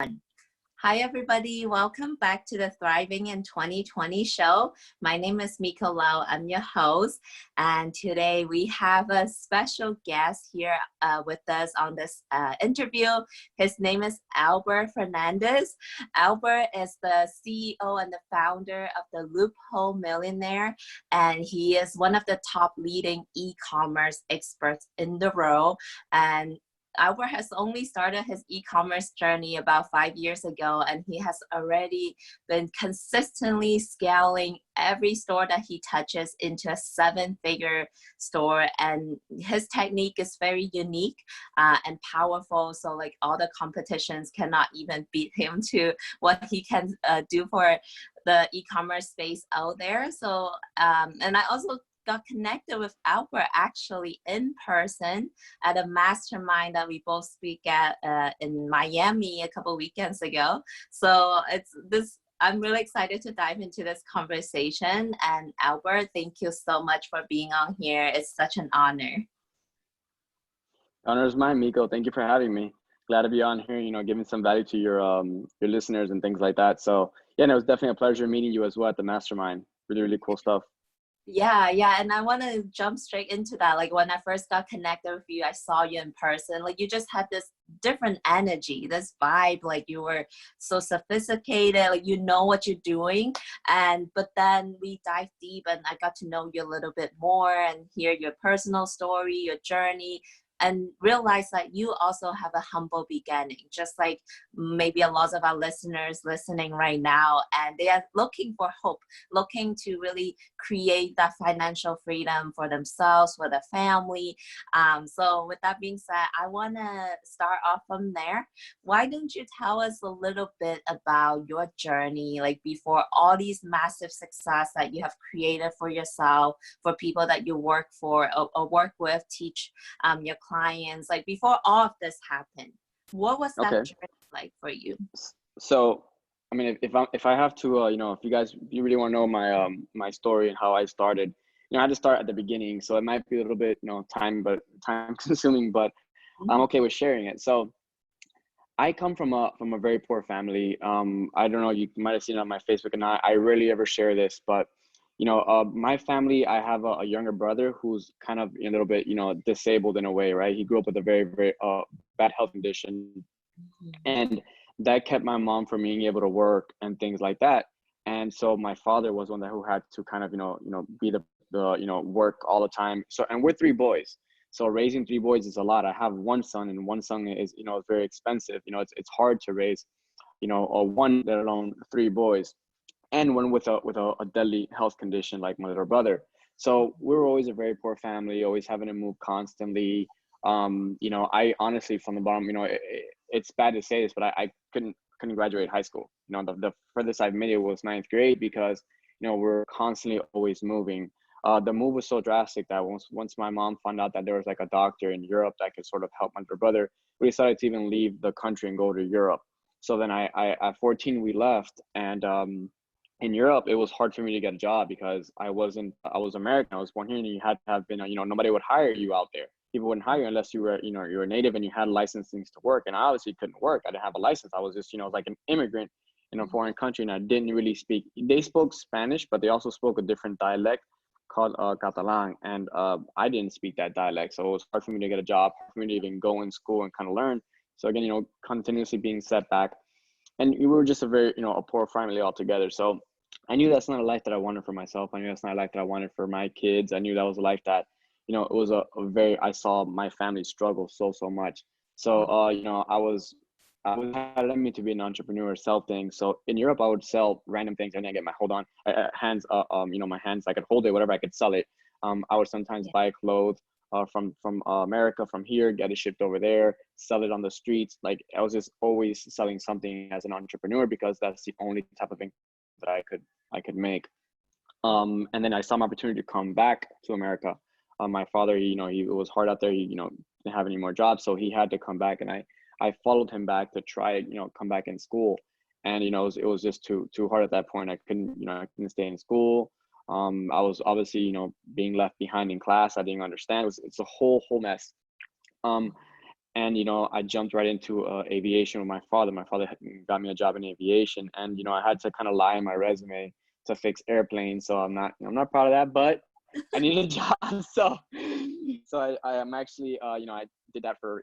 Hi, everybody. Welcome back to the Thriving in 2020 show. My name is Miko Lau. I'm your host. And today we have a special guest here with us on this interview. His name is Albert Fernandez. Albert is the CEO and the founder of the Loophole Millionaire. And he is one of the top leading e-commerce experts in the world. And Albert has only started his e-commerce journey about 5 years ago, and he has already been consistently scaling every store that he touches into a 7-figure store. And his technique is very unique and powerful. So like all the competitions cannot even beat him to what he can do for the e-commerce space out there. So, and I also got connected with Albert actually in person at a mastermind that we both speak at in Miami a couple weekends ago. So I'm really excited to dive into this conversation. And Albert, thank you so much for being on here. It's such an honor. Honor is mine, Miko. Thank you for having me. Glad to be on here, giving some value to your listeners and things like that. So yeah, and it was definitely a pleasure meeting you as well at the mastermind. Really, really cool stuff. Yeah. And I want to jump straight into that. Like when I first got connected with you, I saw you in person. Like you just had this different energy, this vibe, like you were so sophisticated, like you know what you're doing. But then we dive deep and I got to know you a little bit more and hear your personal story, your journey, and realize that you also have a humble beginning, just like maybe a lot of our listeners listening right now, and they are looking for hope, looking to really create that financial freedom for themselves, for their family. So with that being said, I want to start off from there. Why don't you tell us a little bit about your journey, like before all these massive success that you have created for yourself, for people that you work for or work with, teach your clients, like before all of this happened, what was that journey like for you? So, I mean, if I have to, if you really want to know my story and how I started, I had to start at the beginning. So it might be a little bit, time consuming, but I'm okay with sharing it. So I come from a very poor family. I don't know, you might have seen it on my Facebook, and I rarely ever share this, but my family, I have a younger brother who's kind of a little bit, disabled in a way, right? He grew up with a very, very bad health condition. And that kept my mom from being able to work and things like that. And so my father was one who had to kind of, be the work all the time. So, and we're 3 boys. So raising 3 boys is a lot. I have 1 son, and 1 son is, very expensive. It's hard to raise, one, let alone 3 boys. And one with a deadly health condition like my little brother. So we were always a very poor family, always having to move constantly. I honestly, from the bottom, it's bad to say this, but I couldn't graduate high school. The furthest I've made it was 9th grade because, we're constantly always moving. The move was so drastic that once my mom found out that there was like a doctor in Europe that could sort of help my little brother, we decided to even leave the country and go to Europe. So then I at 14, we left, and in Europe, it was hard for me to get a job because I was American. I was born here, and you had to have been, nobody would hire you out there. People wouldn't hire you unless you were, you're a native and you had licensing to work. And I obviously couldn't work. I didn't have a license. I was just, like an immigrant in a foreign country, and I didn't really speak. They spoke Spanish, but they also spoke a different dialect called Catalan, and I didn't speak that dialect. So it was hard for me to get a job, hard for me to even go in school and kind of learn. So again, continuously being set back. And we were just a very, a poor family altogether. So I knew that's not a life that I wanted for myself. I knew that's not a life that I wanted for my kids. I knew that was a life that, it was I saw my family struggle so much. So, I led me to be an entrepreneur, sell things. So in Europe, I would sell random things and then get my hands, my hands, I could hold it, whatever, I could sell it. I would sometimes buy clothes from America, from here, get it shipped over there, sell it on the streets. Like I was just always selling something as an entrepreneur because that's the only type of thing that I could make. And then I saw my opportunity to come back to America. My father, he it was hard out there. He, didn't have any more jobs, so he had to come back, and I followed him back to try, come back in school. And it was just too hard at that point. I couldn't stay in school. I was obviously, being left behind in class. I didn't understand. It's a whole mess. And, I jumped right into aviation with my father. My father got me a job in aviation, and, I had to kind of lie in my resume to fix airplanes. So I'm not proud of that, but I needed a job. So I am actually, I did that for,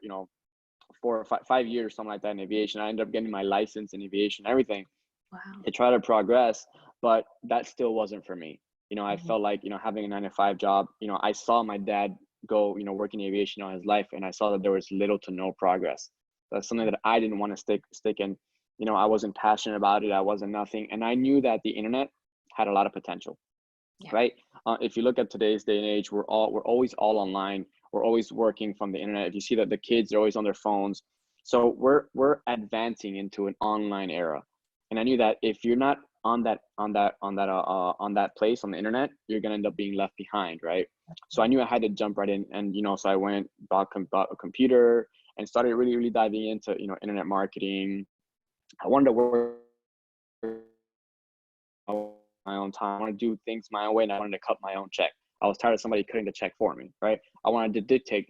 4 or 5 years, something like that in aviation. I ended up getting my license in aviation, everything. Wow. I tried to progress, but that still wasn't for me. I Mhm. felt like, having a 9 to 5 job, I saw my dad go, work in aviation all his life, and I saw that there was little to no progress. That's something that I didn't want to stick in. I wasn't passionate about it. I wasn't nothing. And I knew that the internet had a lot of potential, Yeah. right? If you look at today's day and age, we're always all online. We're always working from the internet. If you see that the kids are always on their phones, so we're advancing into an online era. And I knew that if you're not on that place on the internet, you're gonna end up being left behind, right? So I knew I had to jump right in, and so I went bought a computer and started really diving into internet marketing. I wanted to work my own time. I want to do things my own way, and I wanted to cut my own check. I was tired of somebody cutting the check for me, right? I wanted to dictate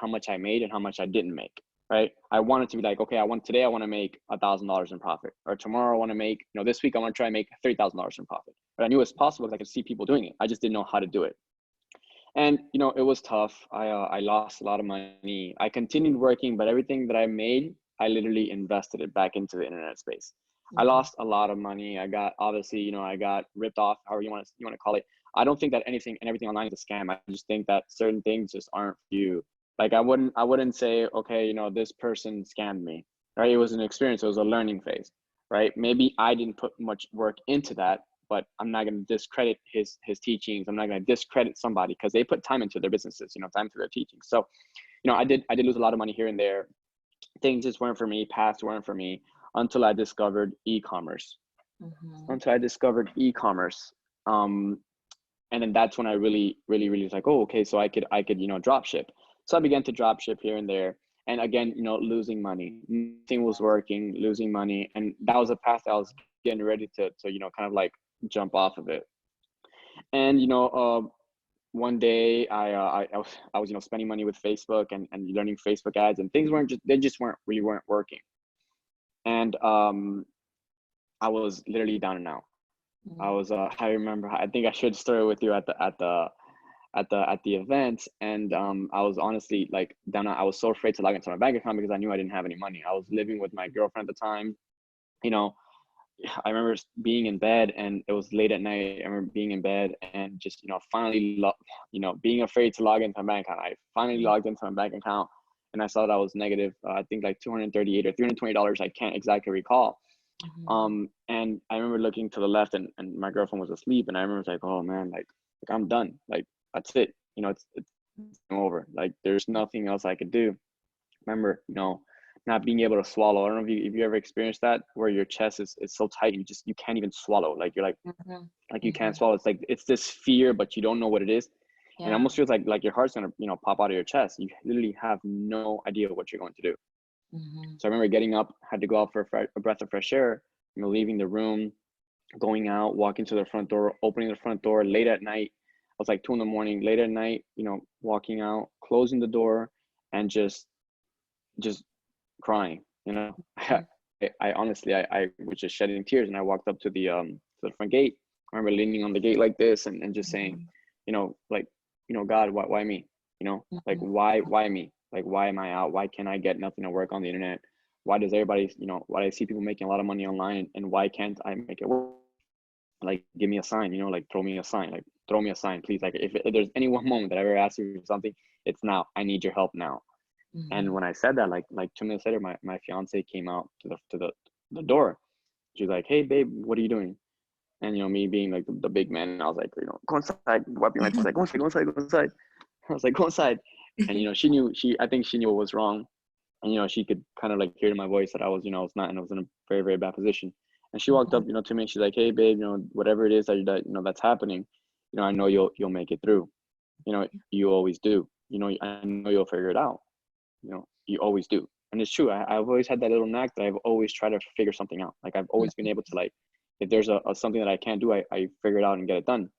how much I made and how much I didn't make, right? I wanted to be like, okay, I want to make $1,000 in profit, or tomorrow I want to make, this week I want to try and make $30,000 in profit. But I knew it was possible because I could see people doing it. I just didn't know how to do it. And it was tough. I lost a lot of money. I continued working, but everything that I made, I literally invested it back into the internet space. I Mhm. lost a lot of money. I got, obviously, I got ripped off, however you want to call it. I don't think that anything and everything online is a scam. I just think that certain things just aren't for you. Like I wouldn't say, okay, this person scammed me, right? It was an experience. It was a learning phase, right? Maybe I didn't put much work into that, but I'm not going to discredit his teachings. I'm not going to discredit somebody because they put time into their businesses, time into their teachings. So, I did lose a lot of money here and there. Things just weren't for me. Paths weren't for me until I discovered e-commerce. Mhm. Until I discovered e-commerce, and then that's when I really was like, oh, okay, so I could drop ship. So I began to drop ship here and there, and again, losing money. Nothing was working, losing money, and that was a path I was getting ready to kind of like jump off of it. And one day I was spending money with Facebook and learning Facebook ads, and things weren't working. And I was literally down and out. Mhm. I remember, I think I shared the story with you at the event, and I was honestly like down. I was so afraid to log into my bank account because I knew I didn't have any money. I was living with my girlfriend at the time. You know, I remember being in bed, and it was late at night. I remember being in bed and just finally being afraid to log into my bank account. I finally logged into my bank account, and I saw that I was negative. I think like $238 or $320. I can't exactly recall. Mhm. And I remember looking to the left, and my girlfriend was asleep, and I remember like, oh man, like I'm done. Like that's it. It's over. Like there's nothing else I could do. Remember, not being able to swallow. I don't know if you ever experienced that, where your chest is so tight you can't even swallow. Like you're Mhm. like you can't Mhm. swallow. It's like it's this fear, but you don't know what it is. And it Yeah. almost feels like your heart's gonna pop out of your chest. You literally have no idea what you're going to do. Mhm. So I remember getting up, had to go out for a breath of fresh air, leaving the room, going out, walking to the front door, opening the front door late at night. I was like 2 in the morning, late at night, walking out, closing the door, and just crying. Mhm. I honestly, I was just shedding tears, and I walked up to the front gate. I remember leaning on the gate like this, and just saying, Mhm. like, God, why me? Like Mhm. why me? Like why am I out? Why can't I get nothing to work on the internet? Why does everybody, why do I see people making a lot of money online, and why can't I make it work? Like give me a sign, like throw me a sign, please. Like if there's any one moment that I ever ask you for something, it's now. I need your help now. And Mhm. when I said that, like 2 minutes later, my fiance came out to the door. She's like, "Hey, babe, what are you doing?" And me being like the big man, I was like, go inside, wiping my tears, like, go inside, go inside. I was like, go inside. And I think she knew what was wrong, and she could kind of like hear in my voice that I was not, and I was in a very very bad position. And she walked Mhm. up, to me, and she's like, "Hey, babe, whatever it is that's happening, I know you'll make it through. You always do. I know you'll figure it out. You always do." And it's true. I've always had that little knack that I've always tried to figure something out. Like I've always been able to, like, if there's a something that I can't do, I figure it out and get it done.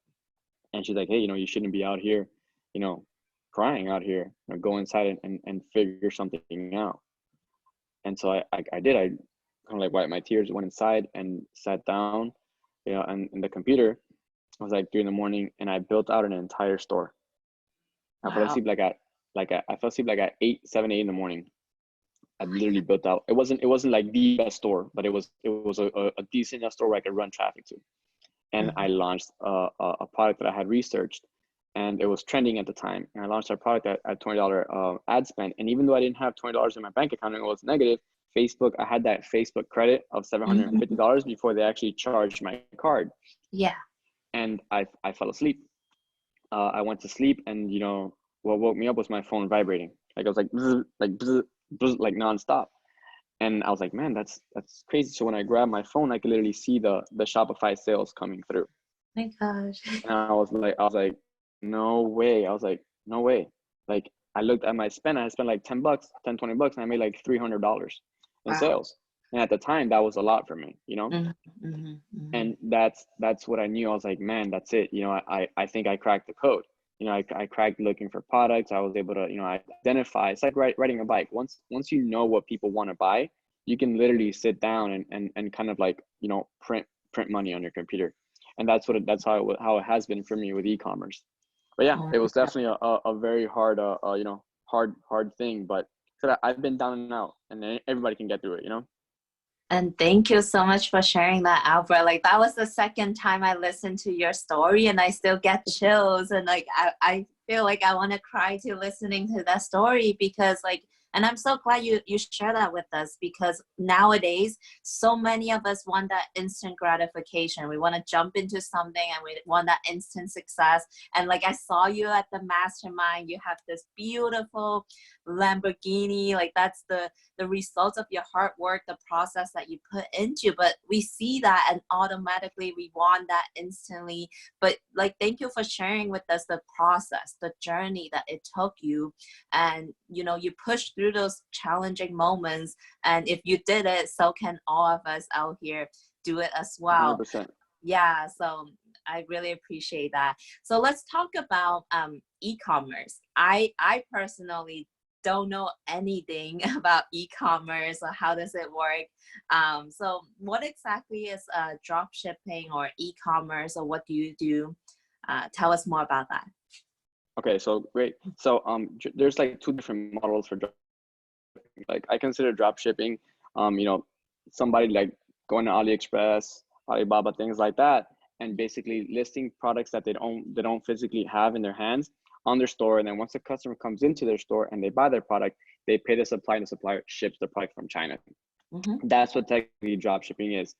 And she's like, "Hey, you shouldn't be out here, you know crying out here, go inside and figure something out. And so I did. I kind of like wiped my tears, went inside and sat down, and in the computer. It was like 3 in the morning, and I built out an entire store. I fell Wow. asleep I fell asleep like at 8, 7, 8 in the morning. I literally built out. It wasn't like the best store, but it was a decent enough store where I could run traffic to. And I launched a product that I had researched, and it was trending at the time. And I launched our product at $20 ad spend. And even though I didn't have $20 in my bank account and it was negative, Facebook, I had that Facebook credit of $750 before they actually charged my card. Yeah. And I fell asleep. I went to sleep, and what woke me up was my phone vibrating. Like I was like bzz, like bzz, bzz, like nonstop. And I was like, man, that's crazy. So when I grabbed my phone, I could literally see the Shopify sales coming through. My gosh. And I was like, no way. I was like, no way. Like I looked at my spend, I spent like $10, $20, and I made like $300 in Wow. sales. And at the time, that was a lot for me, And that's what I knew. I was like, man, that's it. I think I cracked the code. I cracked looking for products. I was able to, identify. It's like riding a bike. Once you know what people want to buy, you can literally sit down and kind of like, print money on your computer. And that's how it has been for me with e-commerce. But yeah, it was definitely a very hard, hard thing. But I've been down and out, and everybody can get through it, And thank you so much for sharing that, Albert. Like that was the second time I listened to your story, and I still get chills, and like I feel like I want to cry to listening to that story, because like, and I'm so glad you share that with us, because nowadays so many of us want that instant gratification. We want to jump into something and we want that instant success. And like I saw you at the mastermind, you have this beautiful Lamborghini. Like that's the results of your hard work, the process that you put into. But we see that and automatically we want that instantly. But like, thank you for sharing with us the process, the journey that it took you, and you pushed through those challenging moments. And if you did it, so can all of us out here do it as well. 100%. Yeah, so I really appreciate that. So let's talk about e-commerce. I personally don't know anything about e-commerce or how does it work. So what exactly is drop shipping or e-commerce, or what do you do? Tell us more about that. Okay, so great. So there's like 2 different models for drop shipping. Like I consider drop shipping, somebody like going to AliExpress, Alibaba, things like that, and basically listing products that they don't physically have in their hands on their store. And then once a customer comes into their store and they buy their product, they pay the supplier, and the supplier ships the product from China. That's what technically drop shipping is.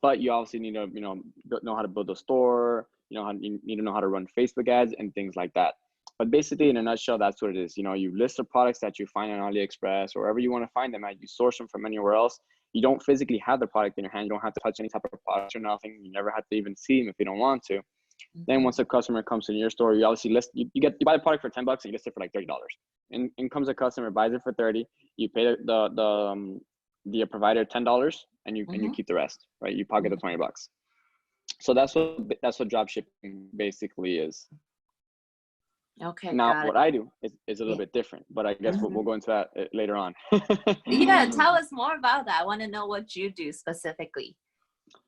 But you obviously need to know how to build a store, you need to know how to run Facebook ads and things like that. But basically, in a nutshell, that's what it is. You list the products that you find on AliExpress or wherever you want to find them at. You source them from anywhere else. You don't physically have the product in your hand. You don't have to touch any type of product or nothing. You never have to even see them if you don't want to. Then once a customer comes to your store, you obviously list. You buy the product for $10 and you list it for like $30. And comes a customer, buys it for $30. You pay the provider $10, and you keep the rest, right? You pocket the $20. So that's what drop shipping basically is. Okay. Now, what I do is a little bit different, but I guess we'll go into that later on. Yeah, tell us more about that. I want to know what you do specifically.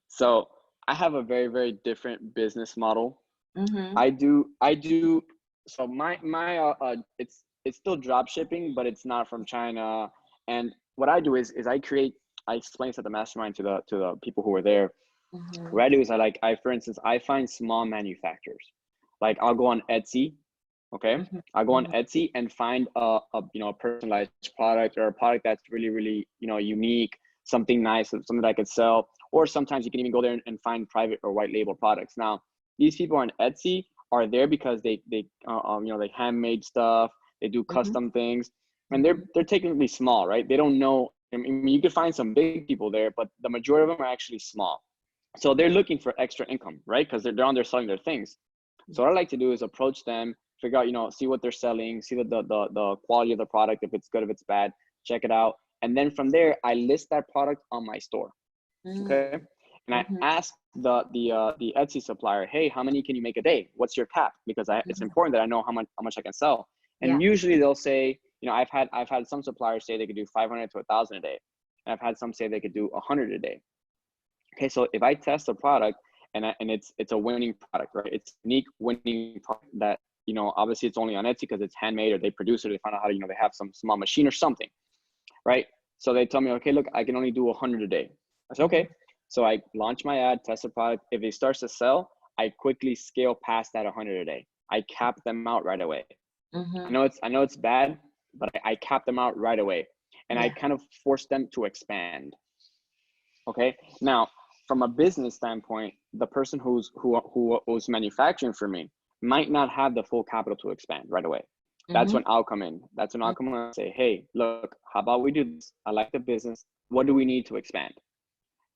So I have a very, very different business model. I do. So my it's still drop shipping, but it's not from China. And what I do is I explain this at the mastermind to the people who were there. What I do is for instance, I find small manufacturers. Like I'll go on Etsy. Okay. I'll go on Etsy and find a personalized product, or a product that's really, really, unique, something nice, something that I could sell. Or sometimes you can even go there and find private or white label products. Now, these people on Etsy are there because they handmade stuff, they do custom things, and they're technically small, right? They don't know. I mean, you could find some big people there, but the majority of them are actually small. So they're looking for extra income, right? Because they're on there selling their things. So what I like to do is approach them, figure out, see what they're selling, see the quality of the product, if it's good, if it's bad, check it out. And then from there, I list that product on my store. Okay. And I ask the Etsy supplier, hey, how many can you make a day? What's your cap? Because it's important that I know how much I can sell. And usually they'll say, you know, I've had some suppliers say they could do 500 to 1,000 a day. And I've had some say they could do 100 a day. Okay, so if I test a product and it's a winning product, right? It's a unique winning product that, you know, obviously it's only on Etsy because it's handmade, or they produce it, or they find out how to, you know, they have some small machine or something, right? So they tell me, okay, look, I can only do 100 a day. I said, okay. So I launch my ad, test the product. If it starts to sell, I quickly scale past that 100 a day. I cap them out right away. I know it's bad, but I cap them out right away. And I kind of force them to expand. Okay. Now, from a business standpoint, the person who's manufacturing for me might not have the full capital to expand right away. That's when I'll come in. That's when I'll come in and say, hey, look, how about we do this? I like the business. What do we need to expand?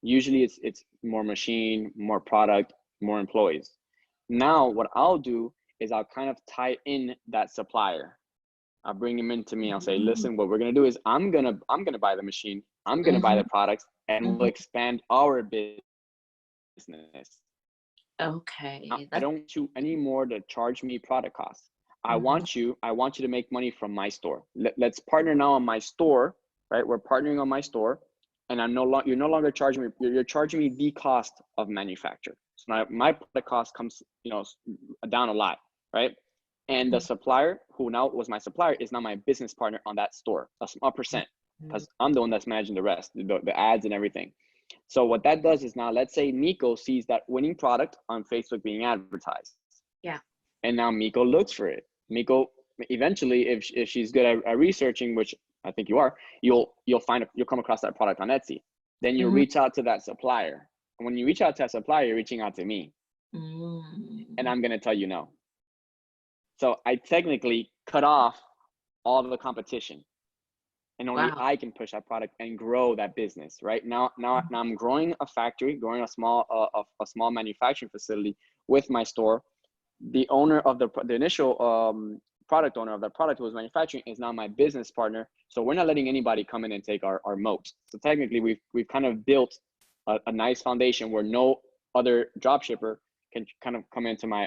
Usually it's more machine, more product, more employees. Now what I'll do is I'll kind of tie in that supplier. I'll bring him into me. I'll say, listen, what we're gonna do is I'm gonna buy the machine. I'm gonna buy the products, and we'll expand our business. Okay. I don't want you anymore to charge me product costs. I want you to make money from my store. Let's partner now on my store, right? We're partnering on my store, and you're no longer charging me. You're charging me the cost of manufacture. So now my product cost comes, you know, down a lot, right? And the supplier, who now was my supplier, is now my business partner on that store, a small percent, because I'm the one that's managing the rest, the ads and everything. So what that does is, now let's say Miko sees that winning product on Facebook being advertised. Yeah. And now Miko looks for it. Miko, eventually, if she's good at researching, which I think you are, you'll come across that product on Etsy. Then you reach out to that supplier. And when you reach out to that supplier, you're reaching out to me. And I'm gonna tell you no. So I technically cut off all of the competition, and only I can push that product and grow that business. Right now I'm growing a factory, growing a small manufacturing facility with my store. The owner of the initial product owner of the product who was manufacturing is now my business partner. So we're not letting anybody come in and take our moat. So technically we've kind of built a nice foundation where no other dropshipper can kind of come into my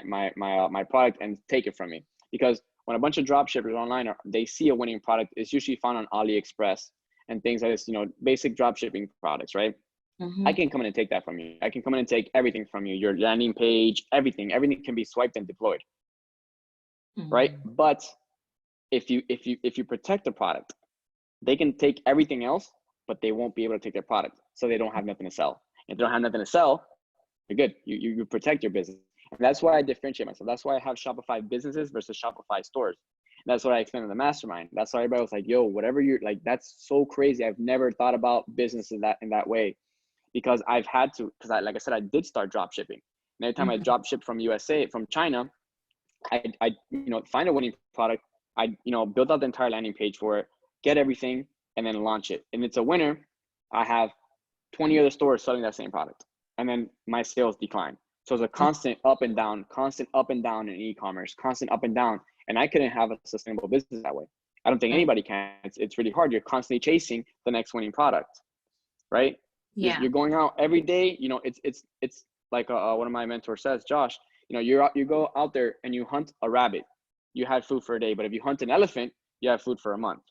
product and take it from me. Because when a bunch of dropshippers online they see a winning product, it's usually found on AliExpress and things like this, you know, basic dropshipping products, right? I can come in and take that from you. I can come in and take everything from you, your landing page, everything can be swiped and deployed, right? But if you protect the product, they can take everything else, but they won't be able to take their product, so they don't have nothing to sell. If they don't have nothing to sell, you're good. You protect your business. And that's why I differentiate myself. That's why I have Shopify businesses versus Shopify stores. And that's what I explained in the mastermind. That's why everybody was like, yo, whatever you're like, that's so crazy. I've never thought about business in that way, because I've had to, because like I said, I did start drop shipping. And every time I drop ship from China, I find a winning product. I build out the entire landing page for it, get everything, and then launch it. And it's a winner. I have 20 other stores selling that same product, and then my sales decline. So it's a constant up and down in e-commerce, constant up and down. And I couldn't have a sustainable business that way. I don't think anybody can. It's really hard. You're constantly chasing the next winning product, right? Yeah. You're going out every day. You know, it's like one of my mentors says, Josh, you know, you go out there and you hunt a rabbit, you had food for a day. But if you hunt an elephant, you have food for a month,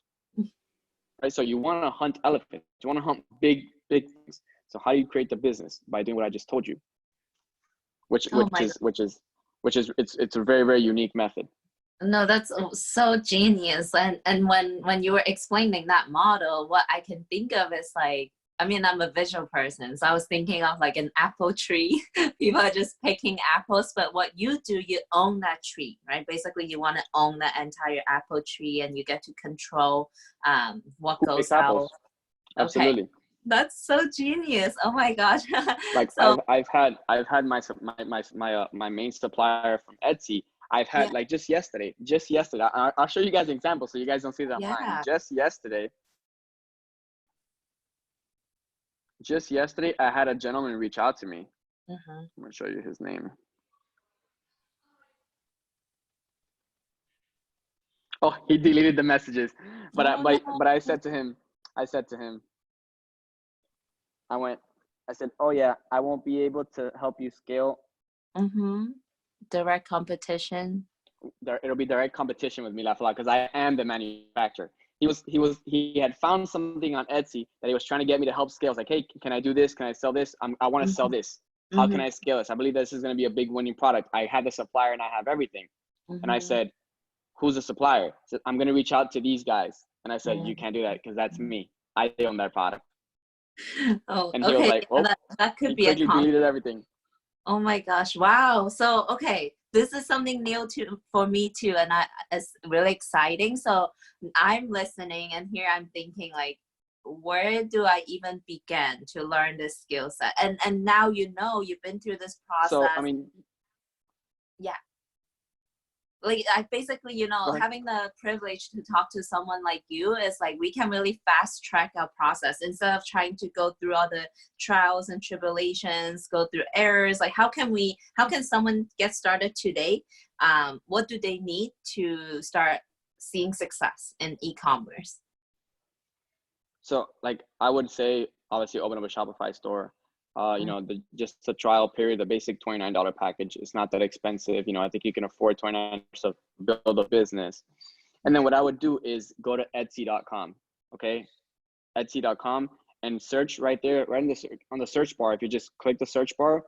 right? So you want to hunt elephants. You want to hunt big things. So how do you create the business? By doing what I just told you, which is it's a very, very unique method. No, that's so genius. And when you were explaining that model, what I can think of is like, I mean, I'm a visual person, so I was thinking of like an apple tree. People are just picking apples, but what you do, you own that tree, right? Basically, you want to own the entire apple tree, and you get to control what goes out. Absolutely. Okay. That's so genius. Oh my gosh. Like so, I've had my main supplier from Etsy. I've had like just yesterday, I'll show you guys an example so you guys don't see that I'm lying. Just yesterday, I had a gentleman reach out to me. I'm gonna show you his name. Oh, he deleted the messages, but I said to him, I said, oh yeah, I won't be able to help you scale. Direct competition. it'll be direct competition with Loophole because I am the manufacturer. He had found something on Etsy that he was trying to get me to help scale. I was like, hey, can I do this? Can I sell this? I want to sell this. How can I scale this? I believe this is going to be a big winning product. I had the supplier and I have everything. And I said, who's the supplier? I said, I'm going to reach out to these guys. And I said, you can't do that because that's me. I own that product. Oh, and he was okay. like, oh, That could he be a quickly deleted everything. Oh my gosh. Wow. So, okay. This is something new for me too. And it's really exciting. So I'm listening and here I'm thinking like, where do I even begin to learn this skill set? And now, you've been through this process. So, I mean, yeah. Like I basically, having the privilege to talk to someone like you is like we can really fast track our process instead of trying to go through all the trials and tribulations, go through errors. Like how can someone get started today? What do they need to start seeing success in e-commerce? So like I would say obviously open up a Shopify store. Just the trial period, the basic $29 package. It's not that expensive. I think you can afford $29 to build a business. And then what I would do is go to Etsy.com. Okay, Etsy.com and search right there, right on the search bar. If you just click the search bar,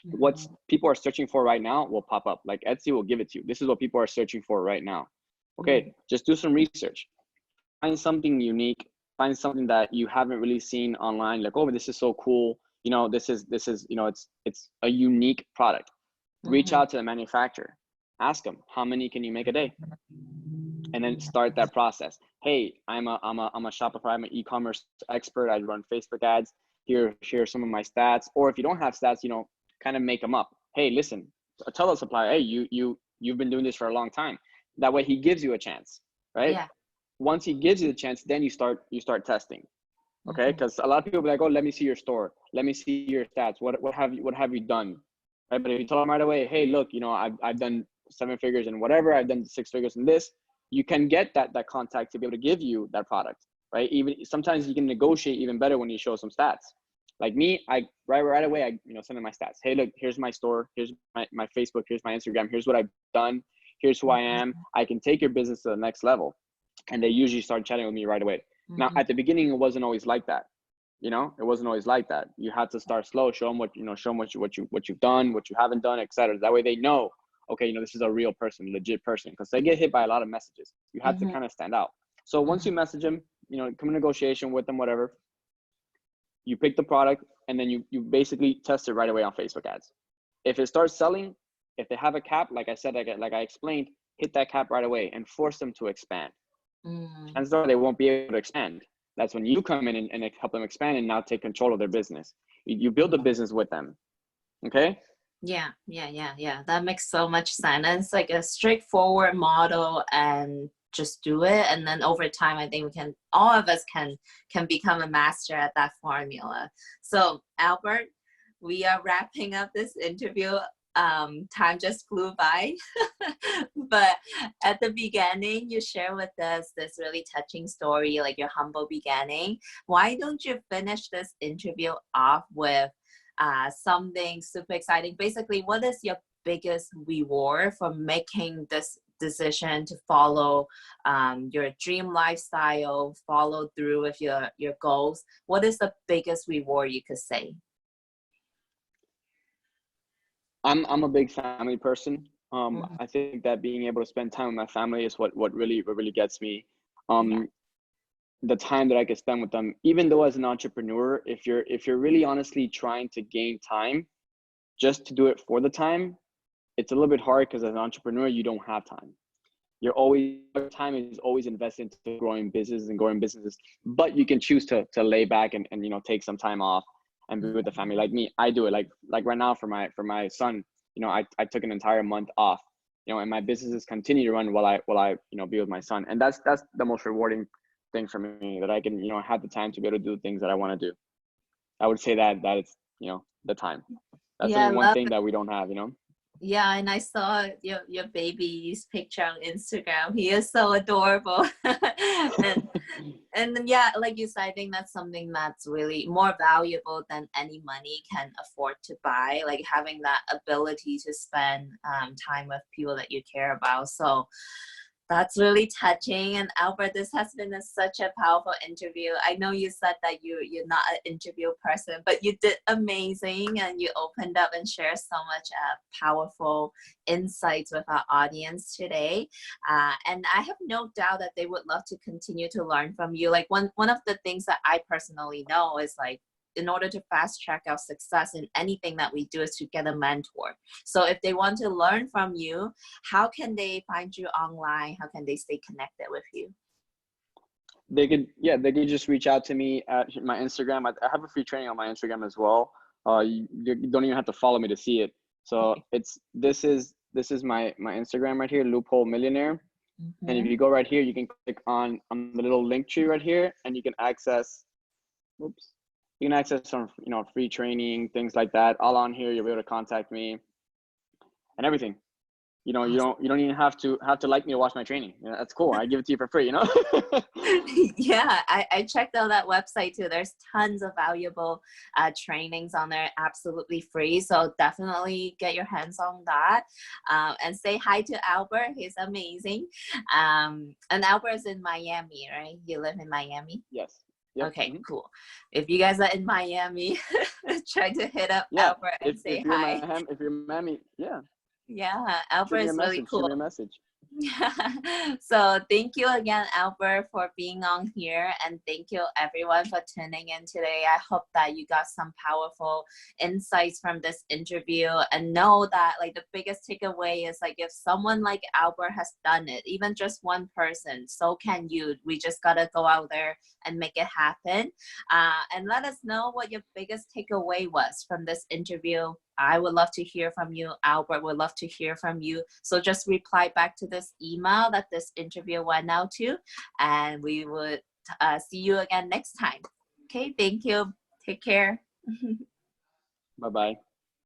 what people are searching for right now will pop up. Like Etsy will give it to you. This is what people are searching for right now. Okay, just do some research. Find something unique. Find something that you haven't really seen online. Like, oh, this is so cool. This is it's a unique product. Reach out to the manufacturer. Ask them, how many can you make a day? And then start that process. Hey, I'm a Shopify, I'm an e-commerce expert. I run Facebook ads. Here are some of my stats. Or if you don't have stats, kind of make them up. Hey, listen, tell the supplier, hey, you've been doing this for a long time. That way he gives you a chance, right? Yeah. Once he gives you the chance, then you start testing. Okay, because a lot of people be like, oh, let me see your store, let me see your stats, what have you done, right? But if you tell them right away, hey, look, I've done 7 figures and whatever, I've done 6 figures in this, you can get that contact to be able to give you that product, right? Even sometimes you can negotiate even better when you show some stats. Like me, I right away I send them my stats. Hey, look, here's my store, here's my Facebook, here's my Instagram, here's what I've done, here's who I am. I can take your business to the next level. And they usually start chatting with me right away. Now, at the beginning, it wasn't always like that. It wasn't always like that. You had to start slow, show them what you've done, what you haven't done, etc. That way they know, okay, this is a real person, legit person, because they get hit by a lot of messages. You have to kind of stand out. So once you message them, come in negotiation with them, whatever, you pick the product and then you basically test it right away on Facebook ads. If it starts selling, if they have a cap, like I said, like I explained, hit that cap right away and force them to expand. Chances are they won't be able to expand. That's when you come in and help them expand and now take control of their business. You build a business with them. Okay? Yeah. That makes so much sense. And it's like a straightforward model and just do it. And then over time, I think all of us can become a master at that formula. So Albert, we are wrapping up this interview. Time just flew by. But at the beginning, you share with us this really touching story, like your humble beginning. Why don't you finish this interview off with something super exciting? Basically, what is your biggest reward for making this decision to follow your dream lifestyle, follow through with your goals? What is the biggest reward you could say? I'm a big family person. I think that being able to spend time with my family is what really gets me. The time that I can spend with them, even though as an entrepreneur, if you're really honestly trying to gain time just to do it for the time, it's a little bit hard because as an entrepreneur, you don't have time. Your time is always invested into growing businesses, but you can choose to lay back and take some time off and be with the family. Like me, I do it like right now for my son. I took an entire month off. And my businesses continue to run while I be with my son, and that's the most rewarding thing for me, that I can have the time to be able to do things that I want to do. I would say that it's the time. That's the one thing that we don't have. Yeah, and I saw your baby's picture on Instagram. He is so adorable. and and then, yeah, like you said, I think that's something that's really more valuable than any money can afford to buy. Like having that ability to spend time with people that you care about. So that's really touching. And Albert, this has been such a powerful interview. I know you said that you're not an interview person, but you did amazing, and you opened up and shared so much powerful insights with our audience today. And I have no doubt that they would love to continue to learn from you. Like one of the things that I personally know is like, in order to fast track our success in anything that we do is to get a mentor. So if they want to learn from you, how can they find you online? How can they stay connected with you? They could just reach out to me at my Instagram. I have a free training on my Instagram as well. You don't even have to follow me to see it. So this is my Instagram right here, Loophole Millionaire. And if you go right here, you can click on the little link tree right here, and you can access, whoops, you can access some, you know, free training, things like that. All on here, you'll be able to contact me and everything. You know, you don't even have to like me to watch my training. You know, that's cool. I give it to you for free, you know? Yeah, I checked out that website too. There's tons of valuable trainings on there, absolutely free. So definitely get your hands on that. And say hi to Albert. He's amazing. And Albert is in Miami, right? You live in Miami? Yes. Yep. Okay, cool. If you guys are in Miami, try to hit up Yeah. Albert and say If you're hi. if you're Miami, yeah. Yeah, Albert is really Shoot cool. me a message. So thank you again, Albert, for being on here, and thank you everyone for tuning in today. I hope that you got some powerful insights from this interview, and know that like the biggest takeaway is like, if someone like Albert has done it, even just one person, so can you. We just gotta go out there and make it happen. And let us know what your biggest takeaway was from this interview. I would love to hear from you. Albert would love to hear from you. So just reply back to this email that this interview went out to, and we would see you again next time. Okay, thank you. Take care. Bye bye.